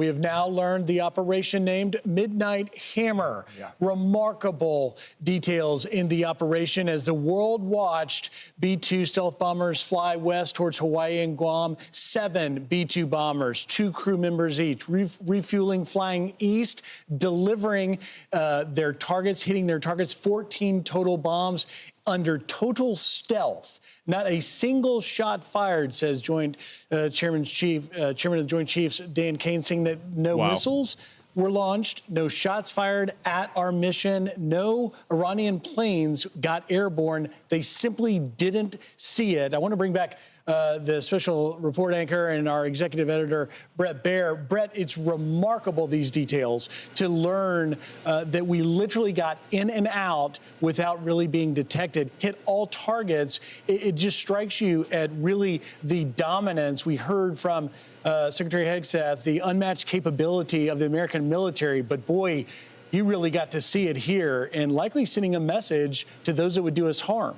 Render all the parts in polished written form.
We have now learned the operation named Midnight Hammer. Yeah. Remarkable details in the operation as the world watched B-2 stealth bombers fly west towards Hawaii and Guam. 7 B-2 bombers, 2 crew members each, refueling, flying east, delivering their targets, hitting their targets, 14 total bombs under total stealth. Not a single shot fired, says Chairman of the Joint Chiefs Dan Kane, saying that no missiles were launched, no shots fired at our mission, no Iranian planes got airborne. They simply didn't see it. I want to bring back the special report anchor and our executive editor, Bret Baier. Bret, it's remarkable, these details, to learn that we literally got in and out without really being detected, hit all targets. It just strikes you at really the dominance. We heard from Secretary Hegseth, the unmatched capability of the American military, but boy, you really got to see it here and likely sending a message to those that would do us harm.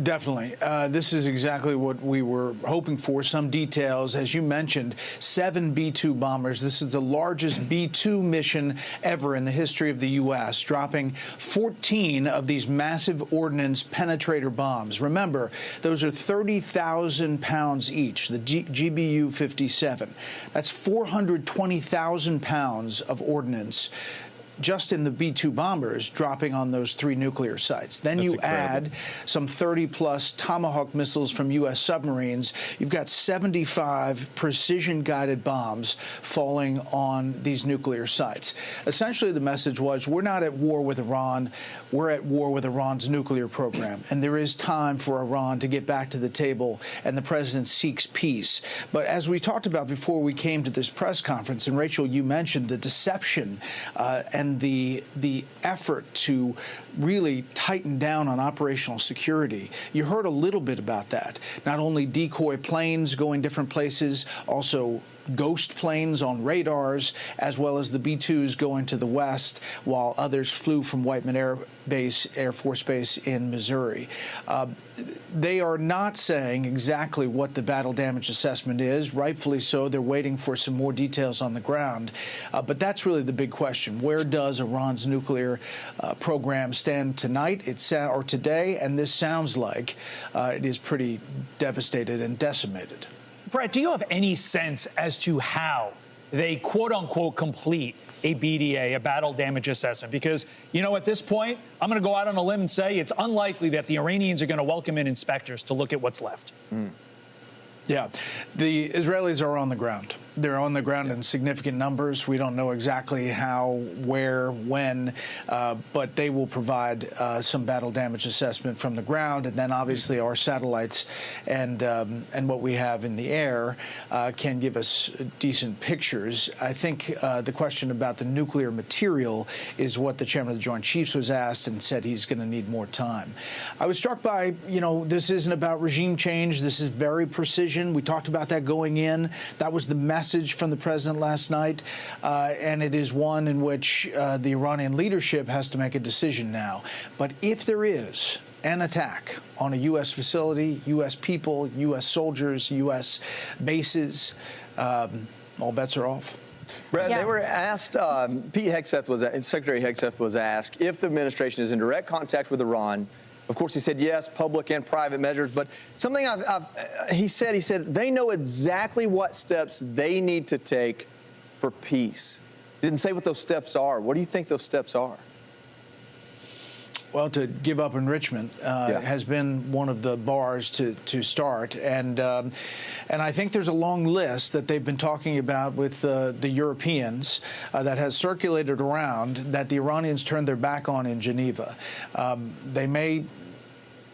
Definitely. This is exactly what we were hoping for. Some details, as you mentioned, 7 B-2 bombers. This is the largest B-2 mission ever in the history of the U.S., dropping 14 of these massive ordnance penetrator bombs. Remember, those are 30,000 pounds each, the GBU-57. That's 420,000 pounds of ordnance just in the B-2 bombers dropping on those 3 nuclear sites. Then you add some 30-plus Tomahawk missiles from U.S. submarines. You've got 75 precision-guided bombs falling on these nuclear sites. Essentially, the message was, we're not at war with Iran. We're at war with Iran's nuclear program. And there is time for Iran to get back to the table, and the president seeks peace. But as we talked about before we came to this press conference, and Rachel, you mentioned the deception and the effort to really tighten down on operational security. You heard a little bit about that. Not only decoy planes going different places, also ghost planes on radars, as well as the B-2s going to the west, while others flew from Whiteman Air Force Base in Missouri. They are not saying exactly what the battle damage assessment is. Rightfully so. They're waiting for some more details on the ground. But that's really the big question. Where does Iran's nuclear program stand tonight or today? And this sounds like it is pretty devastated and decimated. Bret, do you have any sense as to how they, quote-unquote, complete a BDA, a battle damage assessment? Because, you know, at this point, I'm going to go out on a limb and say it's unlikely that the Iranians are going to welcome in inspectors to look at what's left. Yeah, the Israelis are on the ground. They're on the ground in significant numbers. We don't know exactly how, where, when, but they will provide some battle damage assessment from the ground, and then obviously our satellites and what we have in the air can give us decent pictures. I think the question about the nuclear material is what the chairman of the Joint Chiefs was asked, and said he's going to need more time. I was struck by, you know, this isn't about regime change. This is very precision. We talked about that going in. That was the message from the president last night, and it is one in which the Iranian leadership has to make a decision now. But if there is an attack on a U.S. facility, U.S. people, U.S. soldiers, U.S. bases, all bets are off. Bret, they were asked, Secretary Hegseth was asked if the administration is in direct contact with Iran. Of course, he said yes, public and private measures. But something he said they know exactly what steps they need to take for peace. He didn't say what those steps are. What do you think those steps are? Well, to give up enrichment has been one of the bars to start, and I think there's a long list that they've been talking about with the Europeans that has circulated around that the Iranians turned their back on in Geneva. They may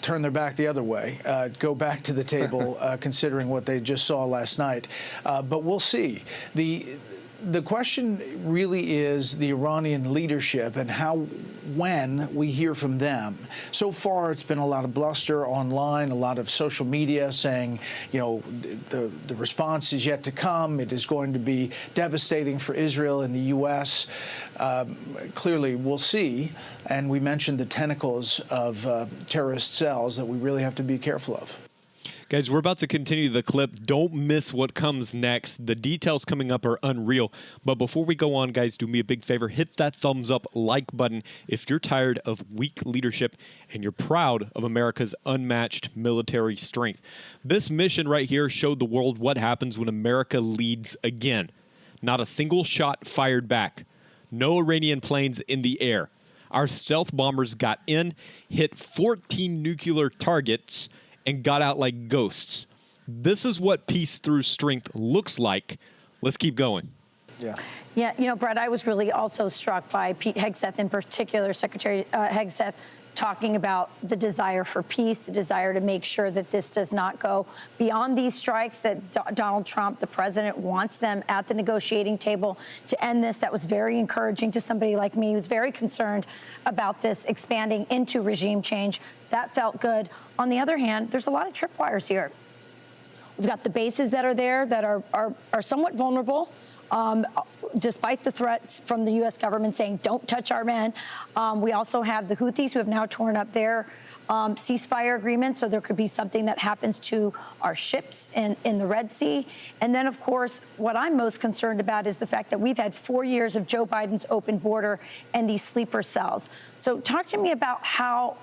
turn their back the other way, go back to the table, considering what they just saw last night. But we'll see. The question really is the Iranian leadership and when we hear from them. So far, it's been a lot of bluster online, a lot of social media saying, you know, the response is yet to come. It is going to be devastating for Israel and the U.S. Clearly, we'll see. And we mentioned the tentacles of terrorist cells that we really have to be careful of. Guys, we're about to continue the clip. Don't miss what comes next. The details coming up are unreal. But before we go on, guys, do me a big favor. Hit that thumbs up like button if you're tired of weak leadership and you're proud of America's unmatched military strength. This mission right here showed the world what happens when America leads again. Not a single shot fired back. No Iranian planes in the air. Our stealth bombers got in, hit 14 nuclear targets, and got out like ghosts. This is what peace through strength looks like. Let's keep going. Yeah, you know, Brett, I was really also struck by Pete Hegseth, in particular, Secretary Hegseth, talking about the desire for peace, the desire to make sure that this does not go beyond these strikes, that Donald Trump, the president, wants them at the negotiating table to end this. That was very encouraging to somebody like me who's very concerned about this expanding into regime change. That felt good. On the other hand, there's a lot of tripwires here. We've got the bases that are there that are somewhat vulnerable, despite the threats from the U.S. government saying, don't touch our men. We also have the Houthis who have now torn up their ceasefire agreement, so there could be something that happens to our ships in the Red Sea. And then, of course, what I'm most concerned about is the fact that we've had 4 years of Joe Biden's open border and these sleeper cells. So talk to me about how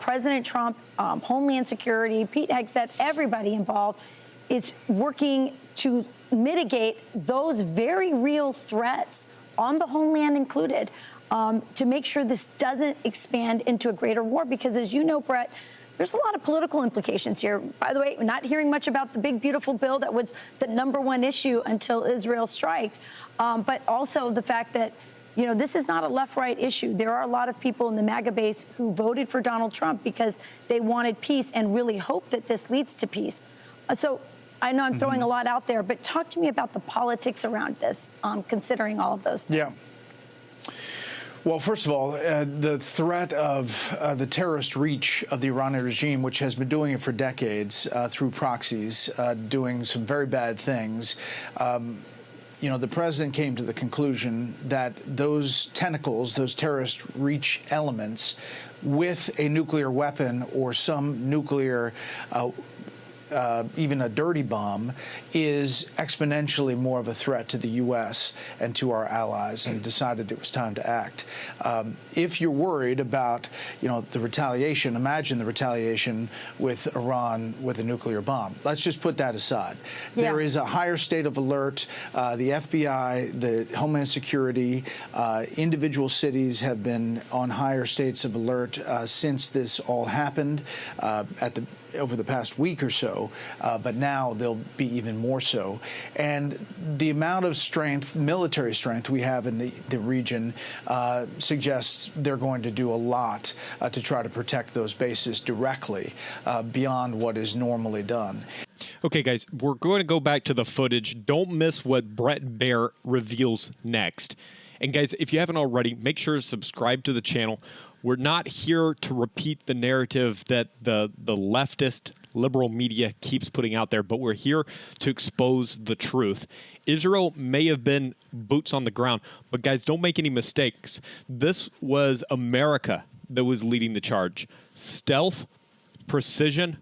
President Trump, Homeland Security, Pete Hegseth, everybody involved is working to mitigate those very real threats, on the homeland included, to make sure this doesn't expand into a greater war. Because as you know, Brett, there's a lot of political implications here. By the way, we're not hearing much about the big, beautiful bill that was the #1 issue until Israel striked, but also the fact that, you know, this is not a left-right issue. There are a lot of people in the MAGA base who voted for Donald Trump because they wanted peace and really hope that this leads to peace. So I know I'm throwing a lot out there, but talk to me about the politics around this, considering all of those things. Yeah. Well, first of all, the threat of the terrorist reach of the Iranian regime, which has been doing it for decades through proxies, doing some very bad things. You know, the president came to the conclusion that those tentacles, those terrorist reach elements, with a nuclear weapon or some nuclear even a dirty bomb, is exponentially more of a threat to the U.S. and to our allies, and decided it was time to act. If you're worried about, you know, the retaliation, imagine the retaliation with Iran with a nuclear bomb. Let's just put that aside. Yeah. There is a higher state of alert. The FBI, the Homeland Security, individual cities have been on higher states of alert since this all happened over the past week or so, but now they'll be even more so. And the amount of strength, military strength we have in the region suggests they're going to do a lot to try to protect those bases directly beyond what is normally done. Okay, guys, we're going to go back to the footage. Don't miss what Bret Baier reveals next. And guys, if you haven't already, make sure to subscribe to the channel. We're not here to repeat the narrative that the leftist liberal media keeps putting out there, but we're here to expose the truth. Israel may have been boots on the ground, but guys, don't make any mistakes. This was America that was leading the charge. Stealth, precision,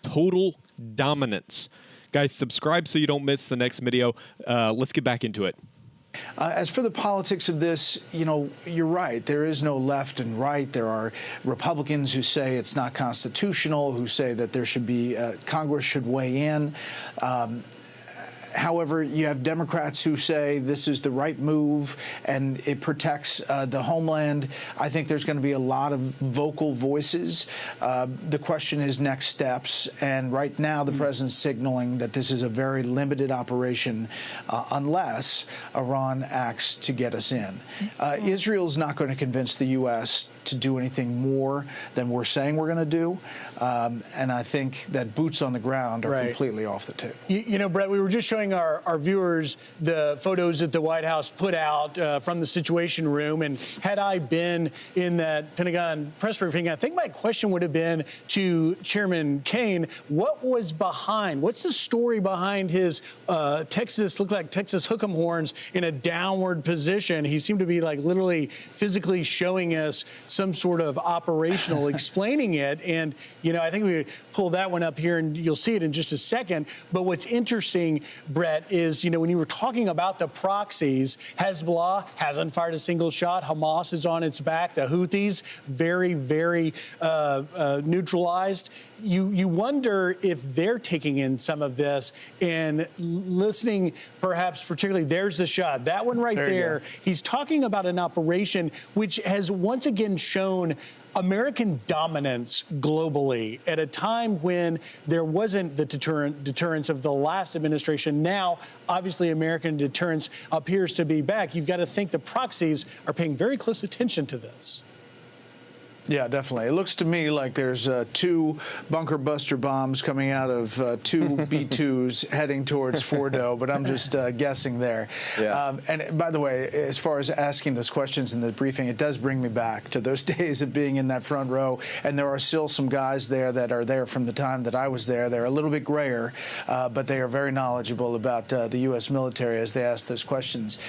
total dominance. Guys, subscribe so you don't miss the next video. Let's get back into it. As for the politics of this, you know, you're right. There is no left and right. There are Republicans who say it's not constitutional, who say that there should be Congress should weigh in. However, you have Democrats who say this is the right move and it protects the homeland. I think there's going to be a lot of vocal voices. The question is next steps. And right now, the president's signaling that this is a very limited operation unless Iran acts to get us in. Israel's not going to convince the U.S. to do anything more than we're saying we're going to do. And I think that boots on the ground are completely off the table. You know, Brett, we were just showing our viewers the photos that the White House put out from the Situation Room. And had I been in that Pentagon press briefing, I think my question would have been to Chairman Kaine, what was behind, what's the story behind his looked like Texas hook'em horns in a downward position? He seemed to be like literally physically showing us some sort of operational explaining it. And, I think we pull that one up here and you'll see it in just a second. But what's interesting, Bret, is, when you were talking about the proxies, Hezbollah hasn't fired a single shot. Hamas is on its back. The Houthis, very, very neutralized. You wonder if they're taking in some of this and listening, perhaps particularly, there's the shot. That one right there. He's talking about an operation which has once again shown American dominance globally at a time when there wasn't the deterrence of the last administration. Now, obviously, American deterrence appears to be back. You've got to think the proxies are paying very close attention to this. Yeah, definitely. It looks to me like there's 2 bunker buster bombs coming out of 2 B-2s heading towards Fordo, but I'm just guessing there. Yeah. And by the way, as far as asking those questions in the briefing, it does bring me back to those days of being in that front row. And there are still some guys there that are there from the time that I was there. They're a little bit grayer, but they are very knowledgeable about the U.S. military as they ask those questions.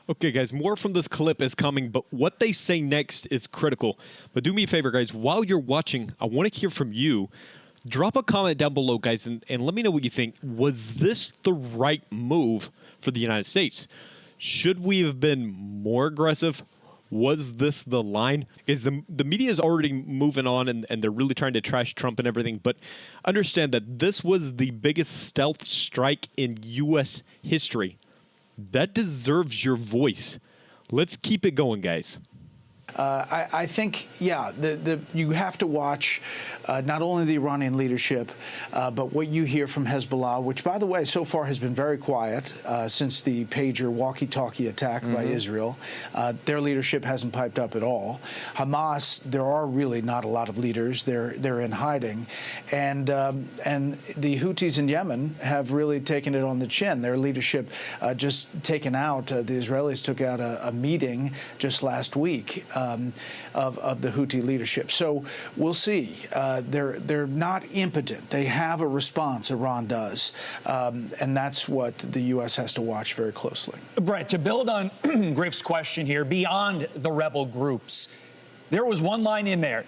Okay, guys, more from this clip is coming, but what they say next is critical. But do me a favor, guys, while you're watching, I want to hear from you. Drop a comment down below, guys, and let me know what you think. Was this the right move for the United States? Should we have been more aggressive? Was this the line? Because the media is already moving on, and they're really trying to trash Trump and everything. But understand that this was the biggest stealth strike in U.S. history. That deserves your voice. Let's keep it going, guys. I think, yeah, you have to watch not only the Iranian leadership, but what you hear from Hezbollah, which, by the way, so far has been very quiet since the pager walkie-talkie attack by Israel. Their leadership hasn't piped up at all. Hamas, there are really not a lot of leaders. They're in hiding. And the Houthis in Yemen have really taken it on the chin. Their leadership just taken out. The Israelis took out a meeting just last week. Of the Houthi leadership. So we'll see. They're not impotent. They have a response, Iran does. And that's what the U.S. has to watch very closely. Bret, to build on Griff's question here, beyond the rebel groups, there was one line in there.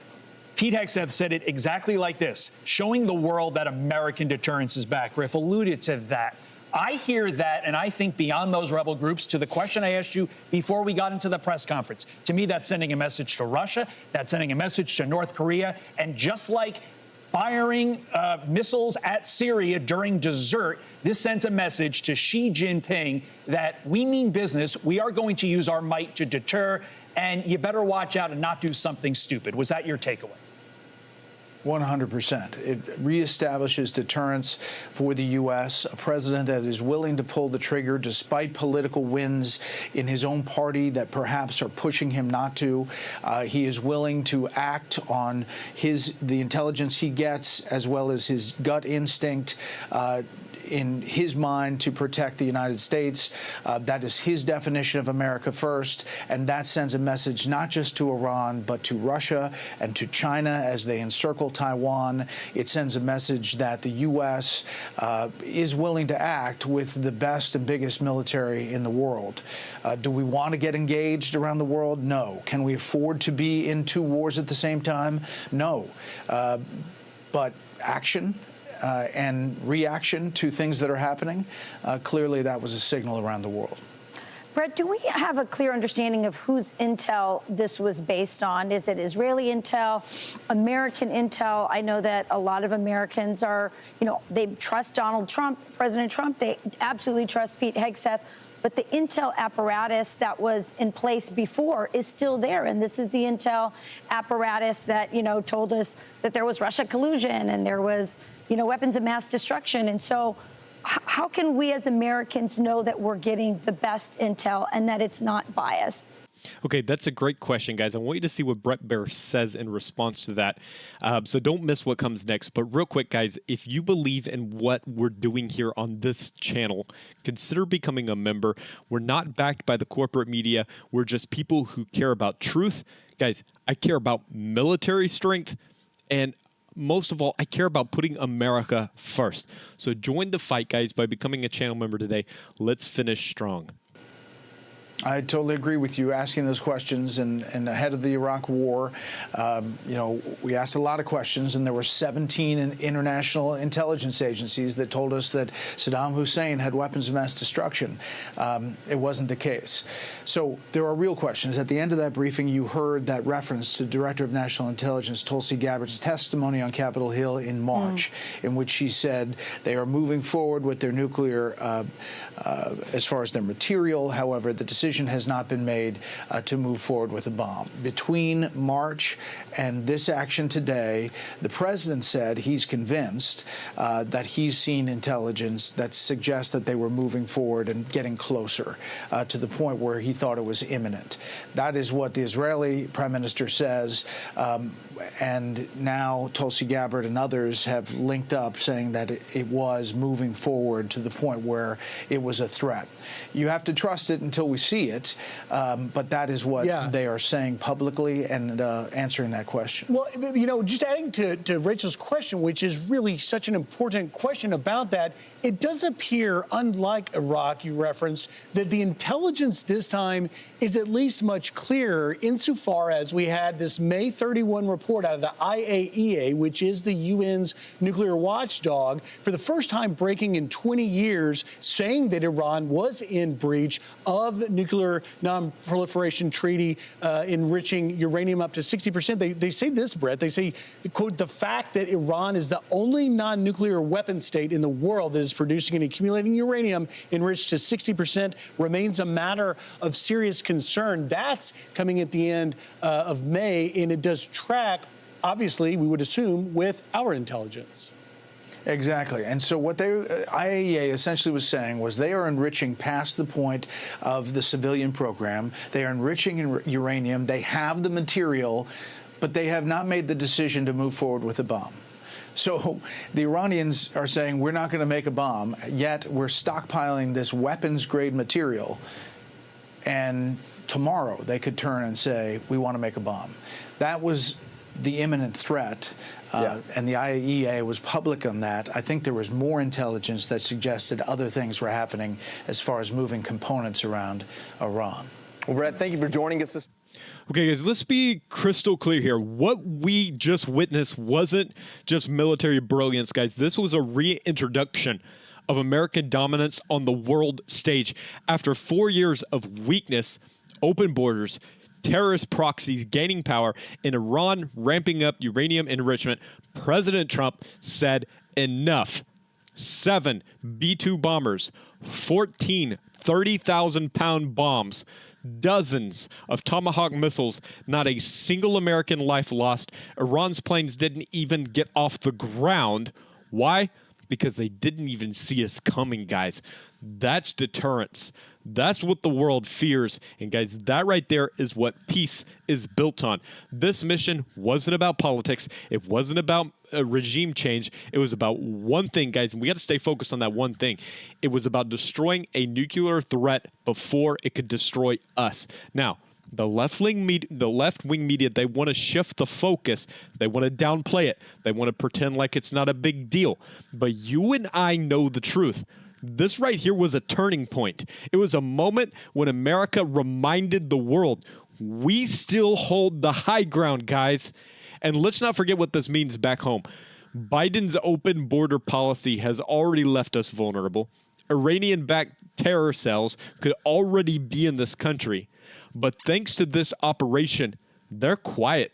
Pete Hegseth said it exactly like this, showing the world that American deterrence is back. Griff alluded to that. I hear that, and I think beyond those rebel groups, to the question I asked you before we got into the press conference, to me, that's sending a message to Russia, that's sending a message to North Korea, and just like firing missiles at Syria during dessert, this sends a message to Xi Jinping that we mean business, we are going to use our might to deter, and you better watch out and not do something stupid. Was that your takeaway? 100%. It reestablishes deterrence for the U.S., a president that is willing to pull the trigger despite political wins in his own party that perhaps are pushing him not to. He is willing to act on the intelligence he gets as well as his gut instinct in his mind to protect the United States. That is his definition of America first, and that sends a message not just to Iran, but to Russia and to China as they encircle Taiwan. It sends a message that the U.S. is willing to act with the best and biggest military in the world. Do we want to get engaged around the world? No. Can we afford to be in 2 wars at the same time? No. But action and reaction to things that are happening, clearly that was a signal around the world. Bret, do we have a clear understanding of whose intel this was based on? Is it Israeli intel, American intel? I know that a lot of Americans are, they trust Donald Trump, President Trump. They absolutely trust Pete Hegseth. But the intel apparatus that was in place before is still there. And this is the intel apparatus that, told us that there was Russia collusion and there was, weapons of mass destruction. And so how can we as Americans know that we're getting the best intel and that it's not biased? Okay, that's a great question, guys. I want you to see what Bret Baier says in response to that. So don't miss what comes next. But real quick, guys, if you believe in what we're doing here on this channel, consider becoming a member. We're not backed by the corporate media. We're just people who care about truth. Guys, I care about military strength, and most of all, I care about putting America first. So join the fight, guys, by becoming a channel member today. Let's finish strong. I totally agree with you asking those questions. And ahead of the Iraq War, we asked a lot of questions, and there were 17 international intelligence agencies that told us that Saddam Hussein had weapons of mass destruction. It wasn't the case. So there are real questions. At the end of that briefing, you heard that reference to Director of National Intelligence Tulsi Gabbard's testimony on Capitol Hill in March, in which she said they are moving forward with their nuclear as far as their material. However, the decision has not been made to move forward with a bomb. Between March and this action today, the president said he's convinced that he's seen intelligence that suggests that they were moving forward and getting closer to the point where he thought it was imminent. That is what the Israeli prime minister says. And now Tulsi Gabbard and others have linked up saying that it was moving forward to the point where it was a threat. You have to trust it until we see it, but that is what they are saying publicly and answering that question. Well, just adding to Rachel's question, which is really such an important question about that, it does appear, unlike Iraq you referenced, that the intelligence this time is at least much clearer insofar as we had this May 31 report out of the IAEA, which is the UN's nuclear watchdog, for the first time breaking in 20 years, saying that Iran was in breach of nuclear non-proliferation treaty, enriching uranium up to 60%. They say this, Brett. They say, quote, the fact that Iran is the only non-nuclear weapon state in the world that is producing and accumulating uranium enriched to 60% remains a matter of serious concern. That's coming at the end of May, and it does track, obviously, we would assume, with our intelligence. Exactly. And so what IAEA essentially was saying was they are enriching past the point of the civilian program. They are enriching uranium. They have the material, but they have not made the decision to move forward with a bomb. So the Iranians are saying we're not going to make a bomb, yet we're stockpiling this weapons-grade material, and tomorrow they could turn and say we want to make a bomb. That was the imminent threat. And the IAEA was public on that. I think there was more intelligence that suggested other things were happening as far as moving components around Iran. Well, Brett, thank you for joining us. Okay, guys, let's be crystal clear here. What we just witnessed wasn't just military brilliance, guys. This was a reintroduction of American dominance on the world stage. After 4 years of weakness, open borders, terrorist proxies gaining power, and Iran ramping up uranium enrichment, President Trump said enough. 7 B-2 bombers, 14 30,000-pound bombs, dozens of Tomahawk missiles, not a single American life lost. Iran's planes didn't even get off the ground. Why? Because they didn't even see us coming, guys. That's deterrence. That's what the world fears. And guys, that right there is what peace is built on. This mission wasn't about politics. It wasn't about a regime change. It was about one thing, guys, and we got to stay focused on that one thing. It was about destroying a nuclear threat before it could destroy us. Now, the left-wing media, they want to shift the focus. They want to downplay it. They want to pretend like it's not a big deal. But you and I know the truth. This right here was a turning point. It was a moment when America reminded the world, we still hold the high ground, guys. And let's not forget what this means back home. Biden's open border policy has already left us vulnerable. Iranian-backed terror cells could already be in this country. But thanks to this operation, they're quiet.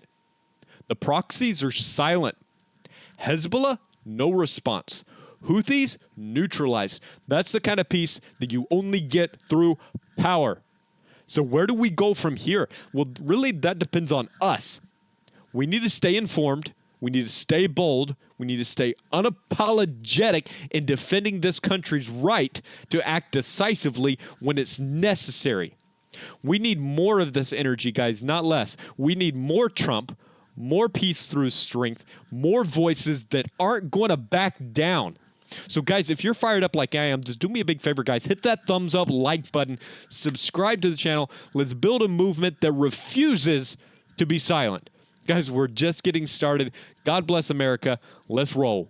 The proxies are silent. Hezbollah, no response. Houthis, neutralized. That's the kind of peace that you only get through power. So where do we go from here? Well, really, that depends on us. We need to stay informed. We need to stay bold. We need to stay unapologetic in defending this country's right to act decisively when it's necessary. We need more of this energy, guys, not less. We need more Trump, more peace through strength, more voices that aren't going to back down. So, guys, if you're fired up like I am, just do me a big favor, guys. Hit that thumbs up, like button, subscribe to the channel. Let's build a movement that refuses to be silent. Guys, we're just getting started. God bless America. Let's roll.